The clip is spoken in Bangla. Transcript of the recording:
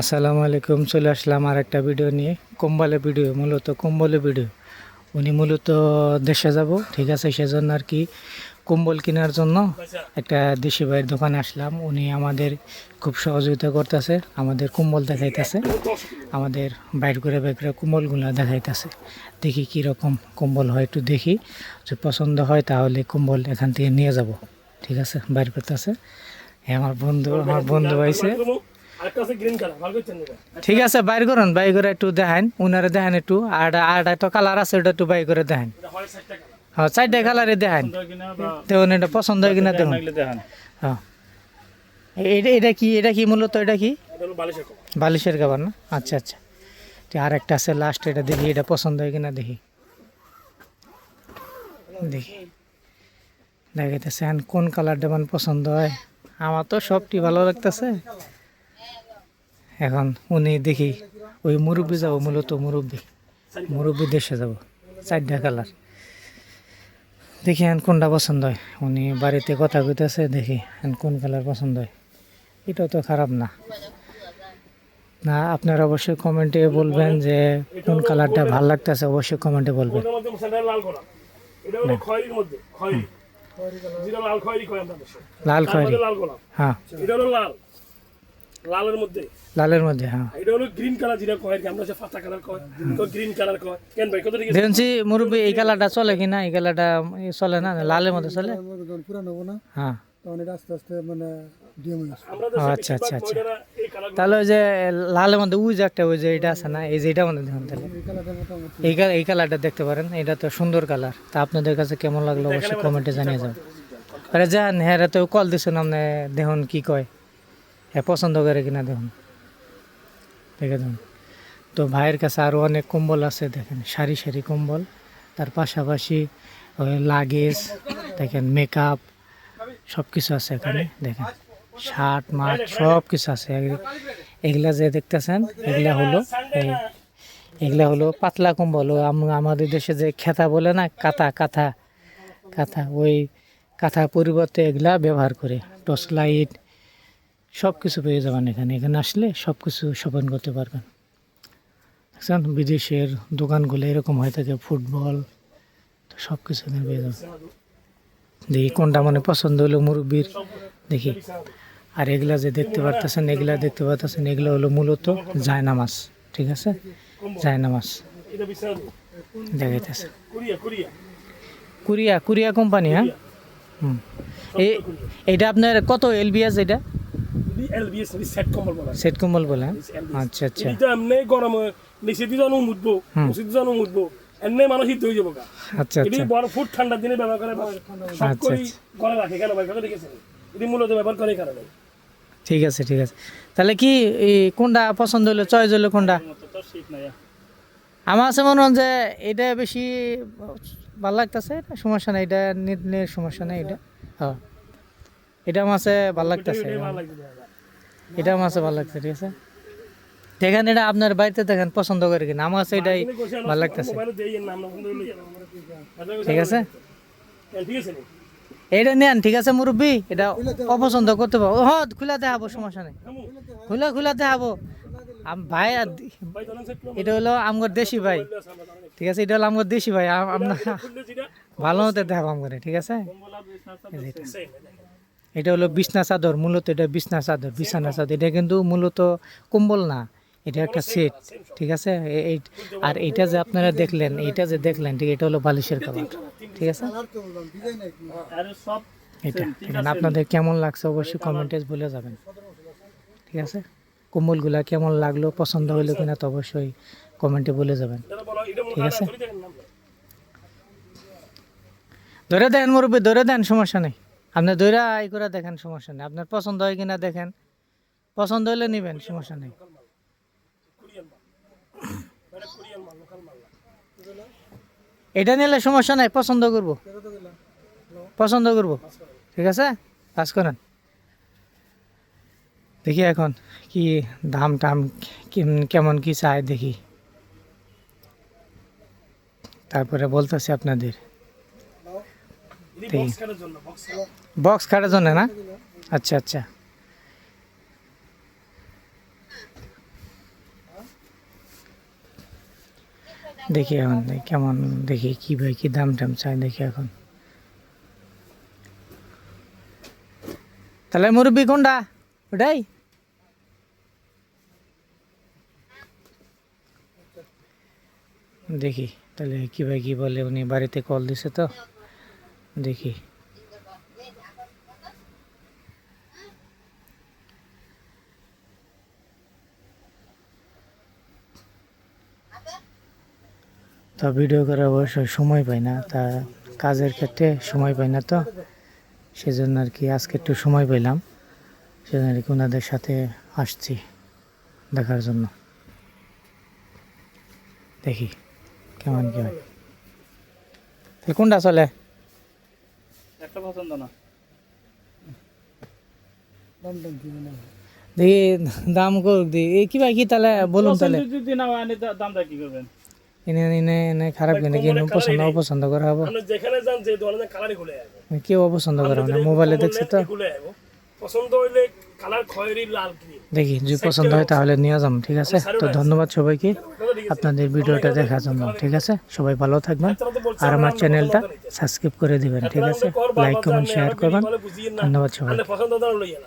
আসসালামু আলাইকুম, চলে আসলাম আর একটা ভিডিও নিয়ে। কম্বলের ভিডিও, মূলত কম্বলের ভিডিও। উনি মূলত দেশে যাব, ঠিক আছে, সেজন্য আর কি কম্বল কেনার জন্য একটা দেশি ভাইয়ের দোকানে আসলাম। উনি আমাদের খুব সহযোগিতা করতেছে, আমাদের কম্বল দেখাইতেছে, আমাদের বাইর করে বাইর করে কম্বলগুলো দেখাইতেছে। দেখি কীরকম কম্বল হয় একটু দেখি, যদি পছন্দ হয় তাহলে কম্বল এখান থেকে নিয়ে যাব, ঠিক আছে। বাইর করতেছে আমার বন্ধু আইছে, ঠিক আছে। বাইর করেন, বাইর করে একটু দেখান, উনারে দেখান একটু। আর একটা কালার আছে, ওটা একটু বাইর করে দেখান। হ্যাঁ, চারটে কালারে দেখান, দেখুন এটা পছন্দ হয় কিনা দেখুন। হ্যাঁ, এটা কি মূলত, এটা কি বালিশের কভার না? আচ্ছা আচ্ছা, আর একটা আছে লাস্ট, এটা দেখি, এটা পছন্দ হয় কিনা দেখি। দেখি দেখাইতেছে কোন কালারটা মানে পছন্দ হয়। আমার তো সবটি ভালো লাগতেছে। এখন উনি দেখি ওই মুরব্বি যাব, মূলত মুরব্বি দেশে যাব, চারটা কালার দেখি কোনটা পছন্দ হয়। উনি বাড়িতে কথা কইতেছে, দেখি কোন কালার পছন্দ হয়। এটাও তো খারাপ না। না, আপনারা অবশ্যই কমেন্টে বলবেন যে কোন কালারটা ভালো লাগতেছে, অবশ্যই কমেন্টে বলবেন। লাল খয়েরি, হ্যাঁ, লালের মধ্যে, হ্যাঁ। এটা হলো গ্রিন কালার, যেটা কয় আমরা যে পাতা কালার কয়, তো গ্রিন কালার কয় কেন ভাই? কত টাকা দেখছি মুরব্বি, এই কালারটা চলে কিনা? এই কালারটা চলে না, লালের মধ্যে চলে। পুরানো না, হ্যাঁ, তখন এটা আস্তে আস্তে মানে আচ্ছা আচ্ছা আচ্ছা। তাহলে ওই যে লালের মধ্যে ওই যে একটা, ওই যে এটা আছে না, এই যে এটা মধ্যে দেখুন, তাহলে এই কালারটা দেখতে পারেন। এটা তো সুন্দর কালার। তা আপনাদের কাছে কেমন লাগলো অবশ্যই কমেন্টে জানিয়ে যাবেন। আরে যান, হ্যাঁ, তো কল দিচ্ছেন আপনি, দেখুন কি কয়, হ্যাঁ পছন্দ করে কিনা দেখুন, দেখে দেখুন। তো ভাইয়ের কাছে আরও অনেক কম্বল আছে, দেখেন সারি সারি কম্বল। তার পাশাপাশি লাগেজ, দেখেন মেকআপ, সব কিছু আছে এখানে। দেখেন শার্ট মার্ট সব কিছু আছে। এগুলা যে দেখতেছেন, এগুলা হলো পাতলা কম্বল। আমাদের দেশে যে খেতা বলে না, কাঁথা কাঁথা কাঁথা, ওই কাঁথা পরিবর্তে এগুলা ব্যবহার করে। টর্চ লাইট সব কিছু পেয়ে যাবেন এখানে। এখানে আসলে সব কিছু শপিং করতে পারবেন। দেখছেন বিদেশের দোকানগুলো এরকম হয়ে থাকে, ফুটবল তো সব কিছু এখানে পেয়ে যাবেন। দেখি কোনটা মানে পছন্দ হলো মুরব্বির, দেখি। আর এগুলা যে দেখতে পারতেছেন, এগুলো হলো মূলত জায়নামাজ, ঠিক আছে, জায়নামাজ দেখাইতেছে। কুরিয়া কোম্পানি, হ্যাঁ। হুম, এইটা আপনার কত এলবিএস? এটা সেট কম্বল বলে, আচ্ছা আচ্ছা। নিচে দিয়ে জানো মুদবো, নিচে দিয়ে জানো মুদবো, এমনি মানুষ হিট হয়ে যাবো। আচ্ছা আচ্ছা, বড় ফুট ঠান্ডার দিনে ব্যবহার করে, সব করে ঘরে রাখে কেন ভাই? কথা দেখেছেন, এটি মূলত ব্যবহার করে কারণে। ঠিক আছে ঠিক আছে। তাহলে কি এই কোনটা পছন্দ হলো, চয়েস হলো কোনটা? আমার আছে মনে হয় যে এটা বেশি ভালো লাগতেছে, সমস্যা নেই, এটা নিয়ে সমস্যা নেই। এটা হ্যাঁ, এটা আমার কাছে ভালো লাগতেছে, এটা আমার কাছে ভালো লাগছে, ঠিক আছে। দেখেন এটা আপনার বাড়িতে দেখেন পছন্দ করে কিনা। আমার কাছে এটাই ভালো লাগতেছে, ঠিক আছে। এটা নেন, ঠিক আছে মুরব্বি, এটা অপছন্দ করতে পারবো। হ্যাঁ, খুলে দেখাবো, সমস্যা নেই, খুলে দেখাবো ভাই। এটা হলো আমার দেশি ভাই, ঠিক আছে, এটা হলো আমার দেশি ভাই। আপনার ভালো মতো দেখাবো আমার, ঠিক আছে। এটা হলো বিছনা চাদর, মূলত এটা বিছনা চাদর, বিছানা চাদর। এটা কিন্তু মূলত কম্বল না, এটা একটা সেট, ঠিক আছে। আর এটা যে আপনারা দেখলেন, ঠিক, এটা হলো বালিশের কভার, ঠিক আছে। এটা এখানে আপনাদের কেমন লাগছে অবশ্যই কমেন্টে বলে যাবেন, ঠিক আছে। কম্বলগুলা কেমন লাগলো, পছন্দ হইলো কিনা তো অবশ্যই কমেন্টে বলে যাবেন, ঠিক আছে। ধরে দেন মুরব্বী, ধরে দেন, সমস্যা নেই। আপনি ধরে আই করে দেখেন, সমস্যা নেই। আপনার পছন্দ হয় কিনা দেখেন, পছন্দ হলে নেবেন, সমস্যা নেই। এটা নিলে সমস্যা নাই, পছন্দ করব, ঠিক আছে। কাজ করেন, দেখি এখন কি দাম টাম কেমন কি চাই দেখি, তারপরে বলতেছি আপনাদের। বক্স কাটার জন্য না? আচ্ছা আচ্ছা, দেখি এখন কেমন, দেখি কি ভাই কি দাম টাম চাই দেখি এখন। তাহলে মুরব্বি কোনটা ওটাই? দেখি তাহলে কি ভাই কি বলে, উনি বাড়িতে কল দিছে তো দেখি। তা ভিডিও করার অবশ্যই সময় পাই না, তা কাজের ক্ষেত্রে সময় পাই না, তো সেজন্য আর কি আজকে একটু সময় পেলাম, সেজন্য আর কি ওনাদের সাথে আসছি দেখার জন্য। দেখি কেমন কি হয়। তাহলে কোনটা চলে? একটা পছন্দ না। দেখি দাম করুক দি কি ভাই কি, তাহলে বলুন তাহলে। যদি না হয় দামটা কি করবেন? এনে এনে এনে খারাপ কিনে কি পছন্দ অপছন্দ করা হবো? আমরা যেখানে যান যে ধরনের কালারই খুলে আসবে, কেউ অপছন্দ করা হবে না, মোবাইলে দেখছি তো। খুলে আসবো পছন্দ হইলে কালার খয়েরি লাল গ্রিন দেখি যদি পছন্দ হয় তাহলে নিয়ে যাম, ঠিক আছে? তো ধন্যবাদ সবাইকে আপনাদের ভিডিওটা দেখার জন্য, ঠিক আছে? সবাই ভালো থাকবেন আর আমার চ্যানেলটা সাবস্ক্রাইব করে দিবেন, ঠিক আছে? লাইক কমেন্ট শেয়ার করবেন। ধন্যবাদ সবাই। পছন্দ লইয়া